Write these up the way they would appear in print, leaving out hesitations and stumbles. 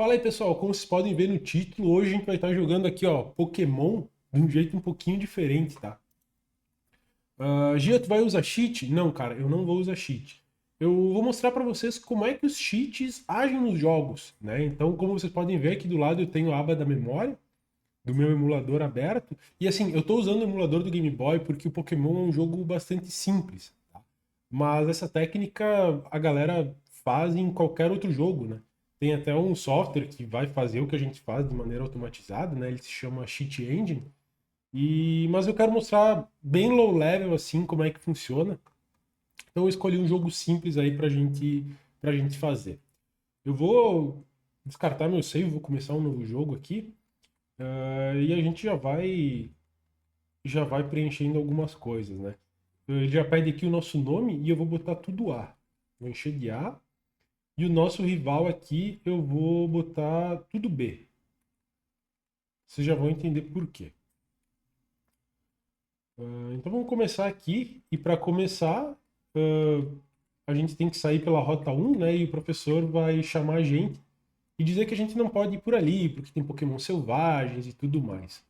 Fala aí, pessoal, como vocês podem ver no título, hoje a gente vai estar jogando aqui, ó, Pokémon de um jeito um pouquinho diferente, tá? Gia, tu vai usar cheat? Não, cara, eu não vou usar cheat. Eu vou mostrar pra vocês como é que os cheats agem nos jogos, né? Então, como vocês podem ver aqui do lado eu tenho a aba da memória do meu emulador aberto. E assim, eu tô usando o emulador do Game Boy porque o Pokémon é um jogo bastante simples, tá? Mas essa técnica a galera faz em qualquer outro jogo, né? Tem até um software que vai fazer o que a gente faz de maneira automatizada, né? Ele se chama Cheat Engine. Mas eu quero mostrar bem low level assim como é que funciona. Então eu escolhi um jogo simples aí pra gente fazer. Eu vou descartar meu save, vou começar um novo jogo aqui. E a gente já vai preenchendo algumas coisas, né? Ele já pede aqui o nosso nome e eu vou botar tudo A. Vou encher de A. E o nosso rival aqui eu vou botar tudo B. Vocês já vão entender por quê. Então vamos começar aqui. E para começar, a gente tem que sair pela rota 1, né? E o professor vai chamar a gente e dizer que a gente não pode ir por ali, porque tem Pokémon selvagens e tudo mais.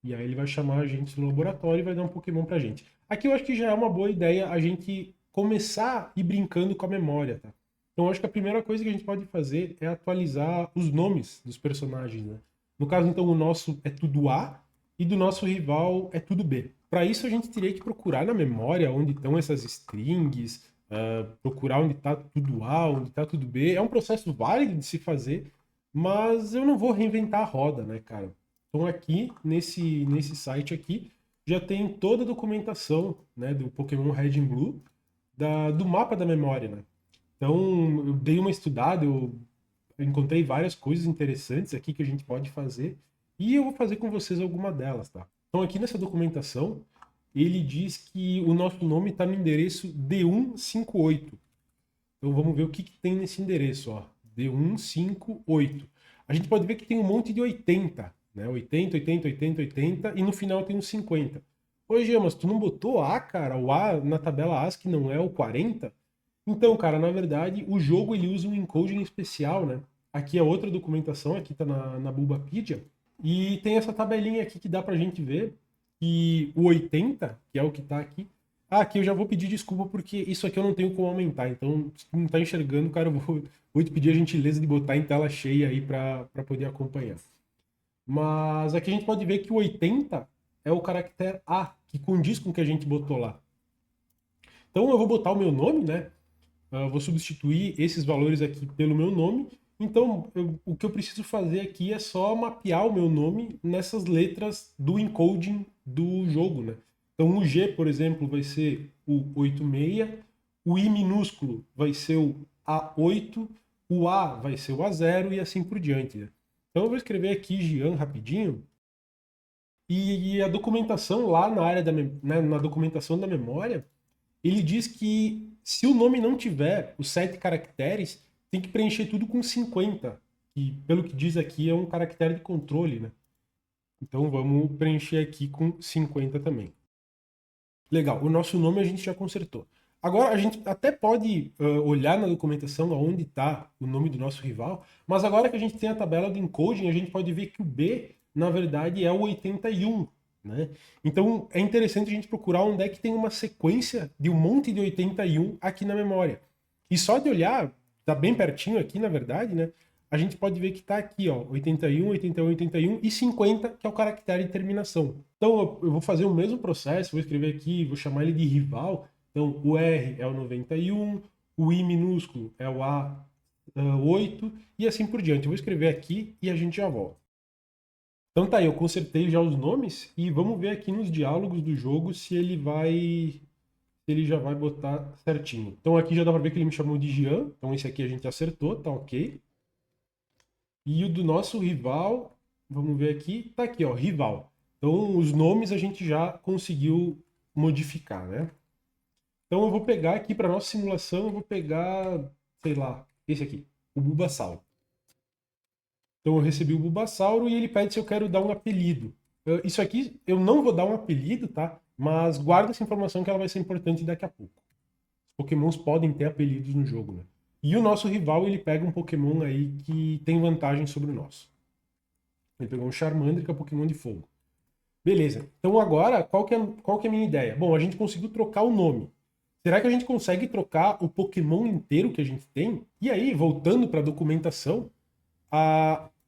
E aí ele vai chamar a gente no laboratório e vai dar um Pokémon pra gente. Aqui eu acho que já é uma boa ideia a gente começar a ir brincando com a memória, tá? Então eu acho que a primeira coisa que a gente pode fazer é atualizar os nomes dos personagens, né? No caso, então, o nosso é tudo A e do nosso rival é tudo B. Para isso a gente teria que procurar na memória onde estão essas strings, procurar onde está tudo A, onde está tudo B. É um processo válido de se fazer, mas eu não vou reinventar a roda, né, cara? Então aqui, nesse site aqui, já tem toda a documentação, né, do Pokémon Red and Blue, do mapa da memória, né? Então eu dei uma estudada, eu encontrei várias coisas interessantes aqui que a gente pode fazer e eu vou fazer com vocês alguma delas, tá? Então aqui nessa documentação, ele diz que o nosso nome está no endereço D158. Então vamos ver o que, que tem nesse endereço, ó. D158. A gente pode ver que tem um monte de 80, né? 80, 80, 80, 80 e no final tem um 50. Ô, Gia, mas tu não botou A, cara? O A na tabela ASCII não é o 40? Então, cara, na verdade, o jogo ele usa um encoding especial, né? Aqui é outra documentação, aqui tá na Bulbapedia. E tem essa tabelinha aqui que dá pra gente ver que o 80, que é o que tá aqui. Ah, aqui eu já vou pedir desculpa porque isso aqui eu não tenho como aumentar. Então, se tu não tá enxergando, cara, vou te pedir a gentileza de botar em tela cheia aí pra poder acompanhar. Mas aqui a gente pode ver que o 80 é o caractere A, que condiz com o que a gente botou lá. Então eu vou botar o meu nome, né? Eu vou substituir esses valores aqui pelo meu nome. Então, o que eu preciso fazer aqui é só mapear o meu nome nessas letras do encoding do jogo, né? Então, o G, por exemplo, vai ser o 86, o I minúsculo vai ser o A8, o A vai ser o A0 e assim por diante, né? Então, eu vou escrever aqui Gian rapidinho. E a documentação lá na área na documentação da memória, ele diz que se o nome não tiver os 7 caracteres, tem que preencher tudo com 50. E pelo que diz aqui, é um caractere de controle, né? Então vamos preencher aqui com 50 também. Legal, o nosso nome a gente já consertou. Agora a gente até pode olhar na documentação onde está o nome do nosso rival, mas agora que a gente tem a tabela do encoding, a gente pode ver que o B, na verdade, é o 81, né? Então é interessante a gente procurar onde é que tem uma sequência de um monte de 81 aqui na memória. E só de olhar, tá bem pertinho aqui, na verdade, né? A gente pode ver que está aqui, ó, 81, 81, 81 e 50, que é o caractere de terminação. Então eu vou fazer o mesmo processo, vou escrever aqui, vou chamar ele de rival. Então o R é o 91, o I minúsculo é o A8 e assim por diante. Eu vou escrever aqui e a gente já volta. Então tá aí, eu consertei já os nomes e vamos ver aqui nos diálogos do jogo se ele já vai botar certinho. Então aqui já dá pra ver que ele me chamou de Jean, então esse aqui a gente acertou, tá ok. E o do nosso rival, vamos ver aqui, tá aqui, ó, rival. Então, os nomes a gente já conseguiu modificar, né? Então, eu vou pegar aqui para nossa simulação, eu vou pegar, sei lá, esse aqui, o Bulbasauro. Então, eu recebi o Bulbasauro e ele pede se eu quero dar um apelido. Isso aqui eu não vou dar um apelido, tá? Mas guarda essa informação que ela vai ser importante daqui a pouco. Os Pokémons podem ter apelidos no jogo, né? E o nosso rival, ele pega um Pokémon aí que tem vantagem sobre o nosso. Ele pegou um Charmander, que é um Pokémon de fogo. Beleza. Então agora, qual que é a minha ideia? Bom, a gente conseguiu trocar o nome. Será que a gente consegue trocar o Pokémon inteiro que a gente tem? E aí, voltando para a documentação,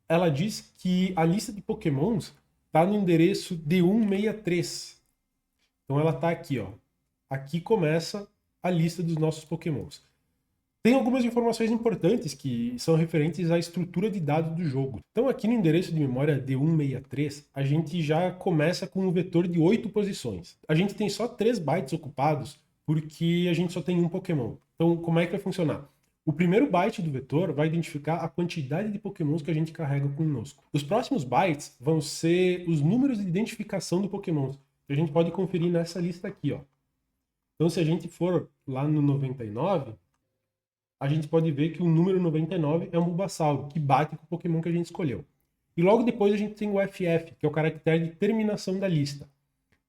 ela diz que a lista de Pokémons está no endereço D163. Então ela está aqui, ó. Aqui começa a lista dos nossos Pokémons. Tem algumas informações importantes que são referentes à estrutura de dados do jogo. Então aqui no endereço de memória D163, a gente já começa com um vetor de 8 posições. A gente tem só 3 bytes ocupados porque a gente só tem um Pokémon. Então como é que vai funcionar? O primeiro byte do vetor vai identificar a quantidade de Pokémons que a gente carrega conosco. Os próximos bytes vão ser os números de identificação do Pokémon, que a gente pode conferir nessa lista aqui, ó. Então se a gente for lá no 99, a gente pode ver que o número 99 é um Bulbasaur, que bate com o Pokémon que a gente escolheu. E logo depois a gente tem o FF, que é o caractere de terminação da lista.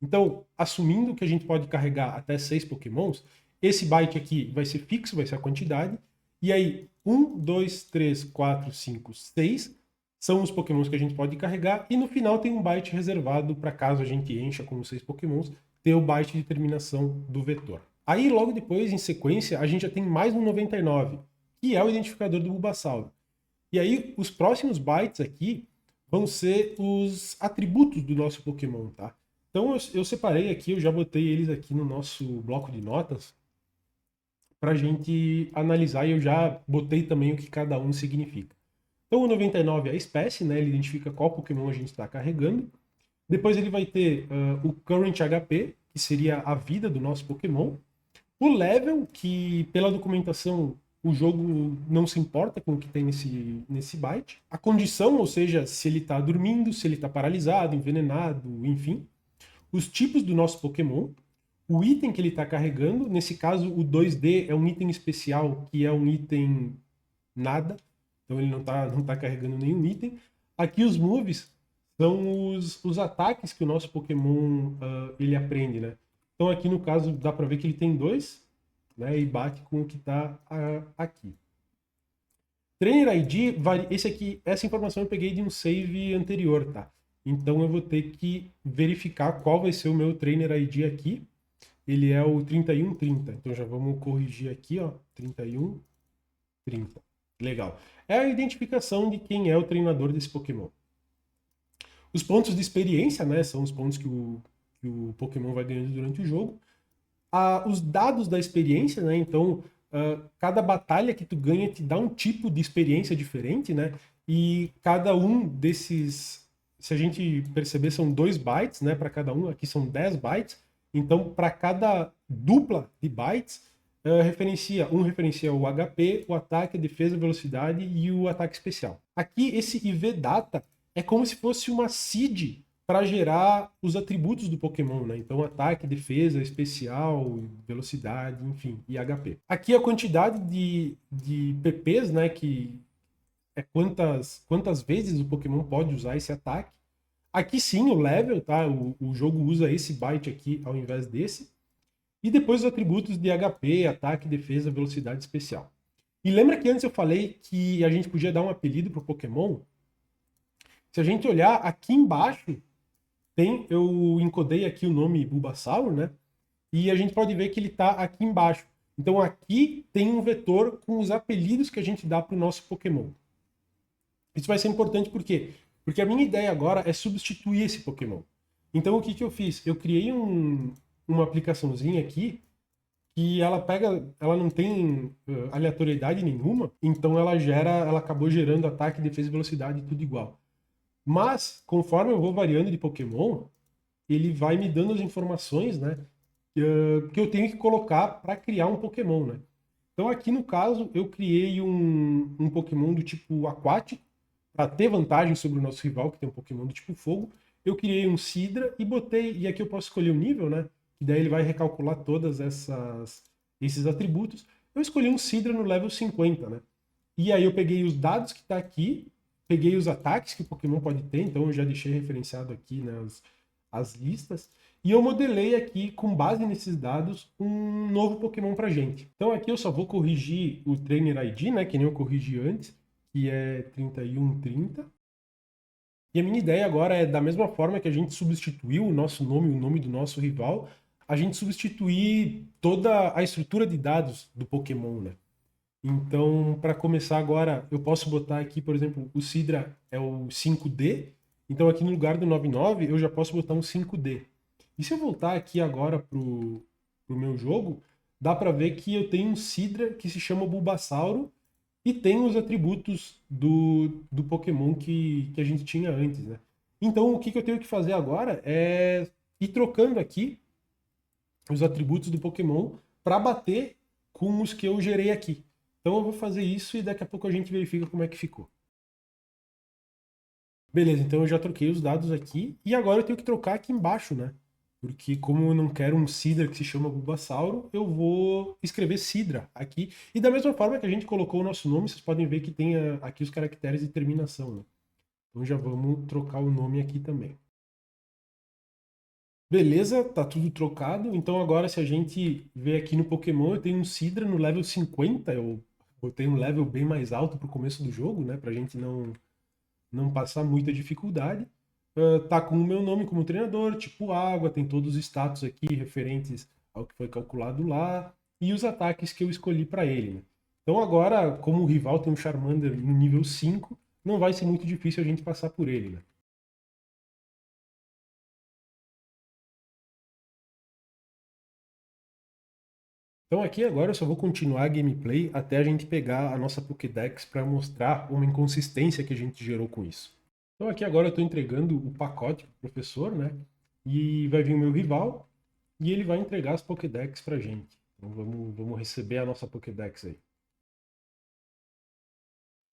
Então, assumindo que a gente pode carregar até 6 Pokémons, esse byte aqui vai ser fixo, vai ser a quantidade. E aí, 1, 2, 3, 4, 5, 6 são os Pokémons que a gente pode carregar. E no final tem um byte reservado para caso a gente encha com os 6 Pokémons, ter o byte de terminação do vetor. Aí, logo depois, em sequência, a gente já tem mais um 99, que é o identificador do Bulbasaur. E aí, os próximos bytes aqui vão ser os atributos do nosso Pokémon, tá? Então, eu separei aqui, eu já botei eles aqui no nosso bloco de notas para a gente analisar e eu já botei também o que cada um significa. Então, o 99 é a espécie, né? Ele identifica qual Pokémon a gente está carregando. Depois ele vai ter o Current HP, que seria a vida do nosso Pokémon. O level, que pela documentação o jogo não se importa com o que tem nesse byte. A condição, ou seja, se ele está dormindo, se ele está paralisado, envenenado, enfim. Os tipos do nosso Pokémon. O item que ele está carregando, nesse caso o 2D é um item especial, que é um item nada. Então ele não tá carregando nenhum item. Aqui os moves são os ataques que o nosso Pokémon ele aprende, né? Então aqui no caso dá para ver que ele tem 2, né? E bate com o que está aqui. Trainer ID, essa informação eu peguei de um save anterior, tá? Então eu vou ter que verificar qual vai ser o meu Trainer ID aqui. Ele é o 3130. Então já vamos corrigir aqui, ó, 3130. Legal. É a identificação de quem é o treinador desse Pokémon. Os pontos de experiência, né, são os pontos que o Pokémon vai ganhando durante o jogo. Os dados da experiência, né, então cada batalha que tu ganha te dá um tipo de experiência diferente, né, e cada um desses, se a gente perceber, são 2 bytes, né, para cada um, aqui são 10 bytes, então para cada dupla de bytes, referencia o HP, o ataque, a defesa, a velocidade e o ataque especial. Aqui esse IV data é como se fosse uma seed para gerar os atributos do Pokémon, né? Então ataque, defesa, especial, velocidade, enfim, e HP. Aqui a quantidade de PPs, né, que é quantas vezes o Pokémon pode usar esse ataque. Aqui sim, o level, tá? O jogo usa esse byte aqui ao invés desse. E depois os atributos de HP, ataque, defesa, velocidade especial. E lembra que antes eu falei que a gente podia dar um apelido para o Pokémon? Se a gente olhar aqui embaixo, eu encodei aqui o nome Bulbasaur, né? E a gente pode ver que ele está aqui embaixo. Então aqui tem um vetor com os apelidos que a gente dá para o nosso Pokémon. Isso vai ser importante por quê? Porque a minha ideia agora é substituir esse Pokémon. Então o que eu fiz? Eu criei uma aplicaçãozinha aqui que ela não tem aleatoriedade nenhuma, então ela acabou gerando ataque, defesa e velocidade tudo igual. Mas, conforme eu vou variando de Pokémon, ele vai me dando as informações, né, que eu tenho que colocar para criar um Pokémon, né. Então aqui no caso eu criei um Pokémon do tipo aquático, para ter vantagem sobre o nosso rival, que tem um Pokémon do tipo fogo. Eu criei um Sidra e botei, e aqui eu posso escolher o nível, né, e daí ele vai recalcular todas esses atributos. Eu escolhi um Sidra no level 50, né. E aí eu peguei os dados que está aqui, peguei os ataques que o Pokémon pode ter, então eu já deixei referenciado aqui, né, as listas. E eu modelei aqui, com base nesses dados, um novo Pokémon pra gente. Então aqui eu só vou corrigir o Trainer ID, né, que nem eu corrigi antes, que é 3130. E a minha ideia agora é, da mesma forma que a gente substituiu o nosso nome, o nome do nosso rival, a gente substituir toda a estrutura de dados do Pokémon, né? Então, para começar agora, eu posso botar aqui, por exemplo, o Sidra é o 5D. Então, aqui no lugar do 99, eu já posso botar um 5D. E se eu voltar aqui agora pro meu jogo, dá para ver que eu tenho um Sidra que se chama Bulbasauro e tem os atributos do Pokémon que a gente tinha antes, né? Então, o que eu tenho que fazer agora é ir trocando aqui os atributos do Pokémon para bater com os que eu gerei aqui. Então eu vou fazer isso e daqui a pouco a gente verifica como é que ficou. Beleza, então eu já troquei os dados aqui e agora eu tenho que trocar aqui embaixo, né? Porque como eu não quero um Sidra que se chama Bulbasauro, eu vou escrever Sidra aqui. E da mesma forma que a gente colocou o nosso nome, vocês podem ver que tem aqui os caracteres de terminação, né? Então já vamos trocar o nome aqui também. Beleza, tá tudo trocado. Então agora se a gente vê aqui no Pokémon, eu tenho um Sidra no level 50. Eu tenho um level bem mais alto pro começo do jogo, né? Pra gente não passar muita dificuldade. Tá com o meu nome como treinador, tipo água, tem todos os status aqui referentes ao que foi calculado lá e os ataques que eu escolhi para ele, né? Então agora, como o rival tem um Charmander no nível 5, não vai ser muito difícil a gente passar por ele, né? Então aqui agora eu só vou continuar a gameplay até a gente pegar a nossa Pokédex para mostrar uma inconsistência que a gente gerou com isso. Então aqui agora eu estou entregando o pacote para o professor, né? E vai vir o meu rival e ele vai entregar as Pokédex para a gente. Então vamos receber a nossa Pokédex aí.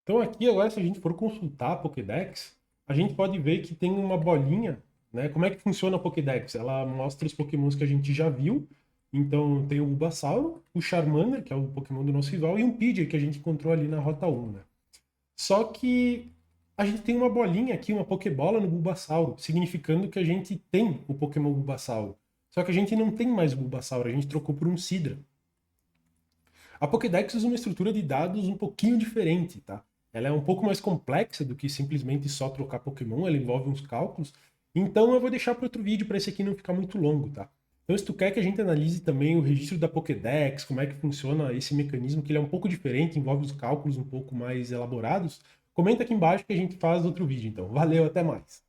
Então aqui agora se a gente for consultar a Pokédex, a gente pode ver que tem uma bolinha, né? Como é que funciona a Pokédex? Ela mostra os Pokémons que a gente já viu. Então tem o Bulbasauro, o Charmander, que é o Pokémon do nosso rival, e um Pidgey que a gente encontrou ali na Rota 1, né? Só que a gente tem uma bolinha aqui, uma Pokébola no Bulbasauro, significando que a gente tem o Pokémon Bulbasauro. Só que a gente não tem mais o Bulbasauro, a gente trocou por um Sidra. A Pokédex usa uma estrutura de dados um pouquinho diferente, tá? Ela é um pouco mais complexa do que simplesmente só trocar Pokémon, ela envolve uns cálculos. Então eu vou deixar para outro vídeo para esse aqui não ficar muito longo, tá? Então se tu quer que a gente analise também o registro da Pokédex, como é que funciona esse mecanismo, que ele é um pouco diferente, envolve os cálculos um pouco mais elaborados, comenta aqui embaixo que a gente faz outro vídeo. Então, valeu, até mais!